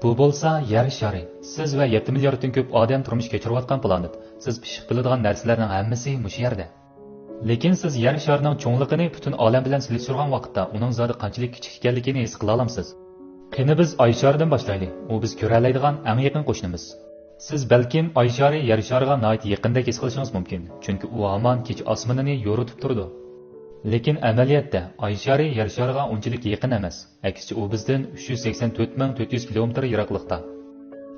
Bu bo'lsa yer shari. Siz va 7 milliarddan ko'p odam turmush kechirayotgan planet. Siz pishiq biladigan narsalarning hammasi mush yerda. Lekin siz yer sharining cho'ngligini butun olam bilan solishtirgan vaqtda uning zodi qanchalik kichik ekanligini his qila olasiz. Qani biz Oy sharidan boshlaylik. U biz ko'ra oladigan eng yaqin qo'shnimiz. Siz balkim Oy shari yer shariga nihoyat yaqindek his qilishingiz mumkin, chunki u hamon kech osmonini yo'ritib turdi. Lekin amaliyotda Oy shari yer shariga unchalik yaqin emas. Aksincha u bizdan 384,400 kilometr yiroqlikda.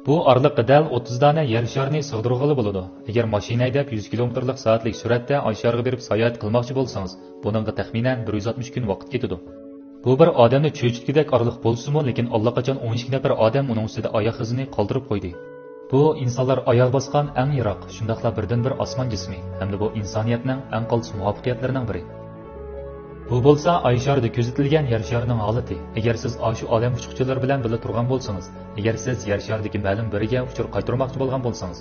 Bu oraliqda dal 30 dona yer sharini sig'dirg'ili bo'ladi. Agar mashina haydab 100 km/soatlik suratda Oy shariga berib sayohat qilmoqchi bo'lsangiz, buningga taxminan 160 kun vaqt ketadi. Bu bir odamni cho'chitgidek oraliq bo'lsa-mu, lekin allaqachon 12 nafar odam uning ustida oyoq izini qoldirib qo'ydi. Bu insonlar oyoq bosgan eng yiroq, shundaqla birdan-bir osmon jismi, hamda bu insoniyatning eng qaltis muvaffaqiyatlarining biri. Bu bo'lsa Oy sharida kuzatilgan yer sharining holati. Agar siz shu olam uchiqchilari bilan birga turgan bo'lsangiz, agar siz yer sharidagi ma'lum biriga uchur qaytarmoqchi bo'lgan bo'lsangiz,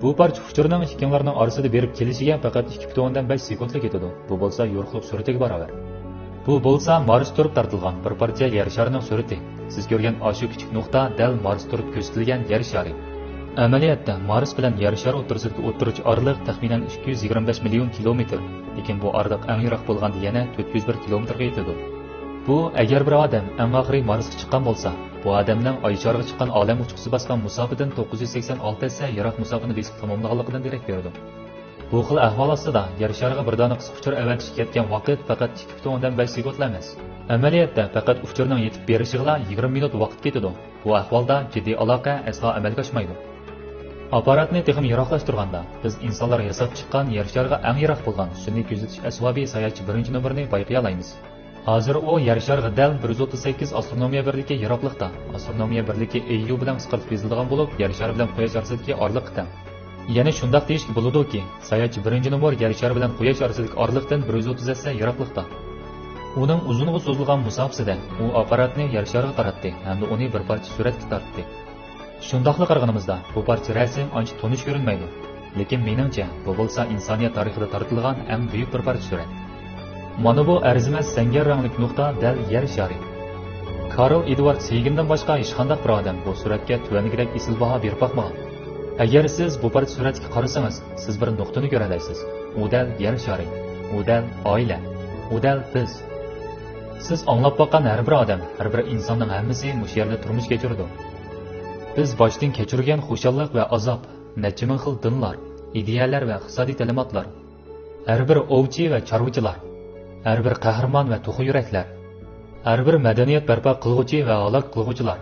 bu parcha uchurning ikkinglarning orasida berib kelishiga faqat 2,5 sekundlik ketadi. Bu bo'lsa yo'riqlik suratiga barobar. Bu bo'lsa Mars turib tortilgan bir parcha yer sharining surati. Siz ko'rgan shu kichik nuqta dal Mars turib ko'rsatilgan yer shari. Amaliyotda Mars bilan yer shari o'rtasidagi o'rtacha oraliq taxminan 225 million kilometr. Lekin bu oraliq eng yiroq bo'lganda yana 401 kilometrga yetadi. Bu agar bir odam eng oxiri Marsga chiqqan bo'lsa, bu odamning Oy shariga chiqqan olam uchqisi bosgan musofadan 986 esa yiroq musofani besib tamomlaganligidan darak beradi. Bu xil ahvol ostida yer shariga bir dona qisqa uchur avantish ketgan vaqt faqat 2,5 sekund emas. Amaliyotda faqat uchurning yetib berishiga 20 minut vaqt ketadi. Bu ahvolda jiddiy aloqa aslo amalga oshmaydi. Apparatni texnik yiroqlashtirganda biz insonlar yasab chiqqan yer shariga eng yiroq bo'lgan sun'iy kuzatish asbobi sayohatchi 1-nomerni payqay olamiz. Hozir u yer shariga dal 138 astronomiya birligi yiroqlikda. Astronomiya birligi EU bilan qisqartirib yozilgan bo'lib, yer shari bilan Quyosh orasidagi oraliqda. Ya'ni shundoq deyishga bo'ladiki, sayohatchi 1-nomer yer shari bilan Quyosh orasidagi oraliqdan 130 asa yiroqlikda. Uning uzunga so'zilgan musofasida u apparatni yer shariga qaratdi hamda uni bir parcha suratga tortdi. Shundoqli qarag'animizda bu parcha rasm ancha tonish ko'rinmaydi. Lekin meningcha bu bo'lsa insoniyat tarixida tortilgan eng buyuk bir parcha surat. Mana bu arzimas sangar ranglik nuqta dal yer shari. Karl Edward Sagandan boshqa hech qanday bir odam bu suratga tuvangidek isil baho berib boqmagan. Agar siz bu parcha suratga qarasangiz, siz bir nuqtani ko'ra olasiz. U dal yer shari, u dal oila, u dal biz. Siz anglab boqqan har bir odam, har bir insonning hammasi mush yerda turmush kechirdi. Biz boshdan kechirgan xushallik va azob, necha ming xil dinlar, ideyalar va iqtisodiy ta'limotlar, har bir ovchi va chorvachilar, har bir qahramon va to'g'ri yuraklar, har bir madaniyat barpo qilguvchi va halok qilguvchilar,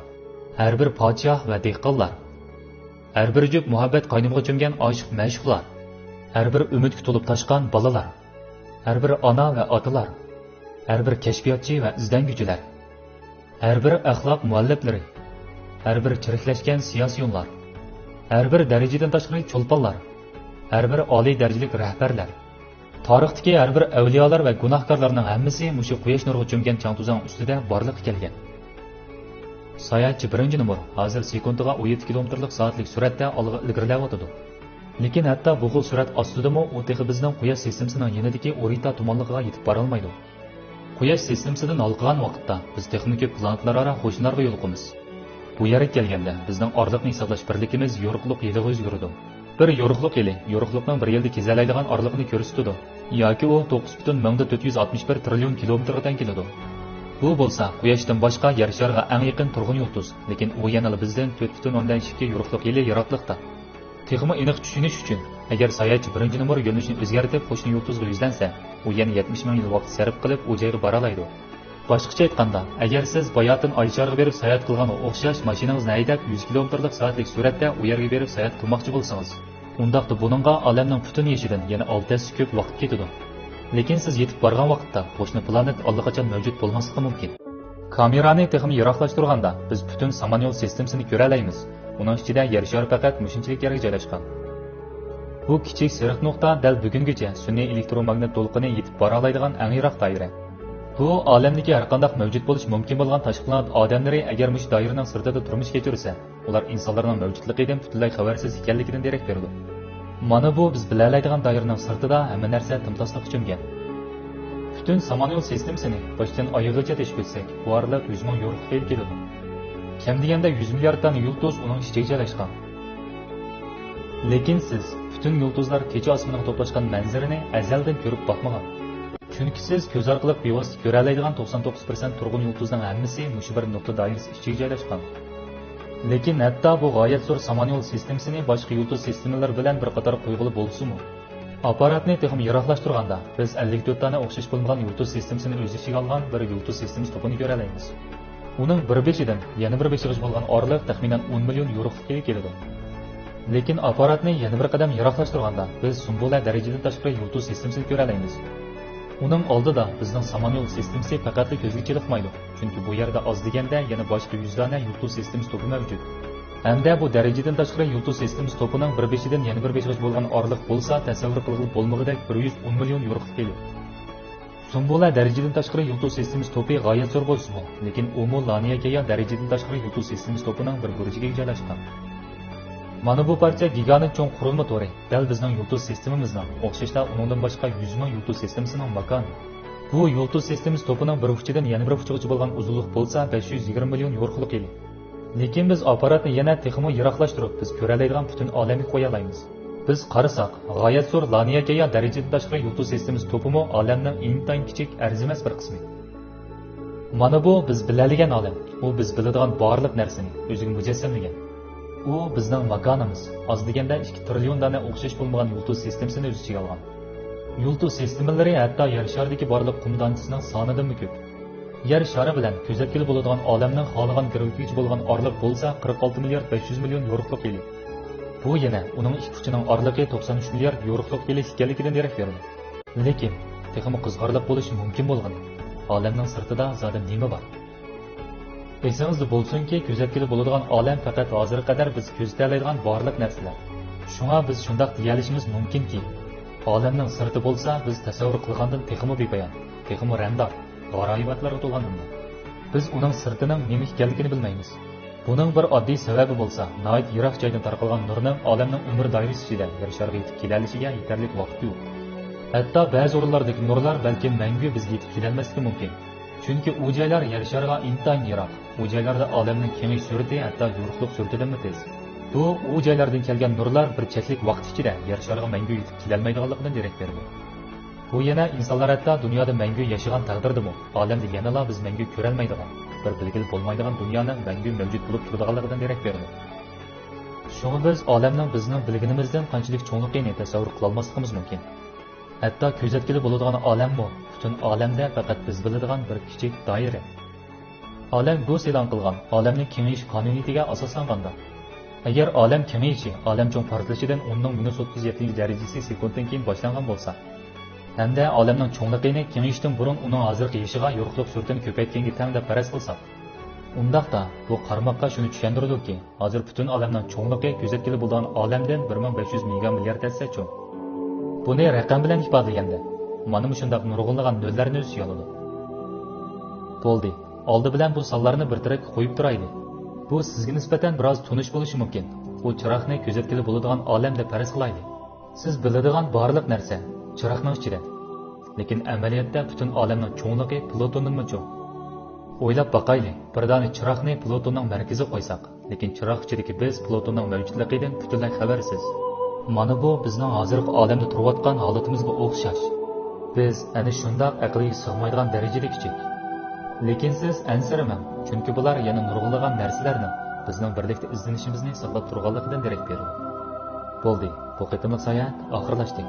har bir podshoh va dehqonlar, har bir jup muhabbat qaynimga cho'mgan oshiq mashhuqlar, har bir umidga to'lib toshgan bolalar, har bir ona va otalar, har bir kashfiyotchi va izlanguchilar, har bir axloq mualliflari, har bir chiriklashgan siyosiyonlar, har bir darajadan tashqari cho'lponlar, har bir oliy darajalik rahbarlar, tarixdagi har bir avliyolar va gunohkorlarning hammasi mushu quyosh nuriga cho'mgan changtuzang ustida borliq kelgan. Sayohatchi 1-nomer hozir sekundiga 17 km/soatlik suratda olg'a ilgarilayotdi. Lekin hatto bu xil surat ostidami u texi bizning quyosh sistemasining yanidagi Orita tumanligiga yetib bora olmaydi. Quyosh sistemasidan olqigan vaqtda biz texnik planetlararo qo'shnilarga yo'liqamiz. Bu yerga kelganda bizning oraliqni hisoblash birligimiz yo'riqliq yiliga o'zgaradi. Bir yo'riqliq yili yo'riqliqning bir yilda kezalaydigan oraliqni ko'rsatadi, yoki u 9,461 trillion kilometrdan keladi. Bu bo'lsa Quyoshdan boshqa yer shariga eng yaqin turg'un yulduz, lekin u yana bizdan 4,2 yo'riqliq yili yiroqlikda. Texmi aniq tushunish uchun, agar sayohatchi 1-nomer yo'nalishini o'zgartirib qo'shni yulduzga yuzlansa, u yana 70 ming yil vaqt sarf qilib u joyga bora oladi. Boshqacha aytganda, agar siz bayotdan Oy shariga berib sayohat qilganga o'xshash mashinangizni haydab 100 km/soatlik suratda u yerga berib sayohat qilmoqchi bo'lsangiz, undaqda buningga olamning butun yeshidan yana 6 ko'p vaqt ketadi. Lekin siz yetib borgan vaqtda qo'shni planet allaqachon mavjud bo'lmasligi mumkin. Kamerani texnik yiroqlashtirganda biz butun samanyol sistemasini ko'ra olamiz. Uning ichida yer shari faqat mushunchalik yerga joylashgan. Bu kichik sariq nuqta dal bugungacha sun'iy elektromagnit to'lqini yetib bora oladigan eng yiroq doira. Bu olamdagi har qanday mavjud bo'lish mumkin bo'lgan tashqi planet odamlari agar mush doiraning sirtida turmush kechirsa, ular insonlarning mavjudligidan butunlay xabarsiz ekanligidan darak beradi. Mana bu biz bilalaydigan doiraning sirtida hamma narsa timtosliq cho'mgan. Butun samanyol sistemasini boshdan oyog'igacha teshib o'tsak, bu oraliq 100 ming yo'riqqa keladi. kam deganda 100 milliard dona yulduz uning ichiga joylashgan. Lekin siz butun yulduzlar kecha osmoniga to'plashgan manzarani azaldan ko'rib boqmagan. Chunki siz ko'z orqali bevosita ko'ra oladigan 99% turg'un yulduzning hammasi mushu bir nuqta doirasi ichiga joylashgan. Lekin hatto bu g'oyat zo'r samon yo'l sistemasini boshqa yulduz sistemalar bilan bir qator qo'yg'ili bo'lsa-mu, apparatni texnik yiroqlashtirganda biz 54 dona o'xshash bo'lmagan yulduz sistemasini o'z ichiga olgan bir yulduz sistemasi to'pini ko'ra olamiz. Uning bir beshidan yana bir beshiga bo'lgan oraliq taxminan 10 million yevroga keladi. Lekin apparatni yana bir qadam yiroqlashtirganda biz sumbola darajadan tashqari yulduz sistemasini ko'ra olamiz. Uning oldida bizning samon yo'l sistemasi faqat ko'zga chiliqmaydi, chunki bu yerda oz deganda yana boshqa 100 dona yulduz sistemasi to'pi mavjud. Hamda bu darajadan tashqari yulduz sistemasi to'pining bir beshidan yana bir beshiga bo'lgan oraliq bo'lsa, tasavvur qilib bo'lmagidek 110 million yevroga keladi. Sumbola darajadan tashqari yulduz sistemasi to'pi g'oyat zo'r bo'lsa-mu, lekin u Laniyaga darajadan tashqari yulduz sistemasi to'pining bir burjiga joylashgan. Mana bu parcha gigant cho'ng qurilma to'ri, dal bizning yulduz sistemamizning, o'xshashda uningdan boshqa 100 ming yulduz sistemasining makoni. Bu yulduz sistemasi to'pining bir uchidan yana bir uchigacha bo'lgan uzunlik bo'lsa 520 million yevroga keladi. Lekin biz apparatni yana texmo yiroqlashtirib, biz ko'ra oladigan butun olamga qo'ya olamiz. Biz qarasak, g'oyat zo'r Laniyaga darajadan tashqari yulduz sistemasi to'pimi olamning intayin kichik arzimas bir qismi. Mana bu biz biladigan olam, u biz biladigan barliq narsani o'ziga mujassamlagan. U bizning makonimiz, oz deganda 2 trillion dona o'xshash bo'lmagan yulduz sistemasini o'z ichiga olgan. Yulduz sistemalari hatto yer sharidagi barliq qum donchasining sonidan ko'p. Yer shari bilan ko'zatgili bo'ladigan olamning xohlagan gravitatsiya bo'lgan orliq bo'lsa 46 milliard 500 million yevroga keladi. Bu yana uning ikki uchining orliqi 93 milliard yevroga kelish ekanligidan darak beradi. Lekin texnik qiziqarli bo'lishi mumkin bo'lgan olamning sirtida zada nima bor? Esingizda bo'lsinki, ko'zatgili bo'ladigan olam faqat hozirga qadar biz ko'zlaydigan barliq narsalar. Shunga biz shunday deyalishimiz mumkinki, olamning sirti bo'lsa, biz tasavvur qilgandan texmo bepayon, texmo randor, g'aroyibotlarga to'lgandir. Biz uning sirtining nima ekanligini bilmaymiz. Buning bir oddiy sababi bo'lsa, nihoyat yiroq joydan tarqalgan nurning olamning umr doirasi ichida yer shariga yetib kelishiga yetarli vaqt yo'q. Hatto ba'zi o'rinlardagi nurlar balki mangu bizga yetib kelmasligi mumkin. Chunki u joylar yer shariga intayin yiroq. U joylarda olamning kengayish sur'ati hatto yo'riqlik sur'atidan tez. Bu u joylardan kelgan nurlar bir cheklik vaqt ichida yer shariga mangu yetib kelolmaydiganligidan darak beradi. Bu yana insonlar hatto dunyoda mangu yashagan taqdirdami, olamda yanala biz mangu ko'ra olmaydigan, bir bilgili bo'lmaydigan dunyoning mangu mavjud bo'lib turadiganligidan darak beradi. Shunga biz olamning bizning bilginimizdan qanchalik cho'ngligini tasavvur qila olmasligimiz mumkin. Hatto ko'zatgili bo'ladigan olammi, butun olamda faqat biz biladigan bir kichik doira. Olam bu e'lon qilgan olamning kengayish qonuniyatiga asoslanganda, agar olam kengayishi olam cho'ng portlashidan 10⁻37 darajasi sekunddan keyin boshlangan bo'lsa, hamda olamning cho'ngligini kengayishdan burun uning hozirgi yashiga yo'riqlik sur'atini ko'paytganga teng deb faraz qilsak, undaqda bu qarmoqqa shuni tushuntiradiki, hozir butun olamning cho'ngligi ko'zatgili bo'lgan olamdan 1500 megamilliard darajasi cho'ng. Buni raqam bilan ifodalaganda, mana shunday nurg'unlagan nollarni o'z ichiga oladi. Bo'ldi. Oldi bilan bu sonlarni bir tarafga qo'yib turaylik. Bu sizga nisbatan biroz tunish bo'lishi mumkin. Bu chiroqni ko'zatgili bo'ladigan olam deb faraz qilaylik. Siz biladigan barliq narsa chiroqning ichida. Lekin amaliyotda butun olamning cho'ngligi Plutondan cho'ng. O'ylab boqaylik, bir dona chiroqni Plutonning markaziga qo'ysak, lekin chiroq ichidagi biz Plutonning mavjudligidan butunlay xabarsiz. Mana bu bizning hozirgi olamda turayotgan holatimizga o'xshash. Biz ana shunday aqlga sig'maydigan darajada kichik. Lekin siz ansirmang, chunki bular yana nurg'unlagan narsalarni bizning birlikda izlanishimizni saqlab turganligidan darak beradi. Bo'ldi, bu qitimliq sayohat oxirlashdi.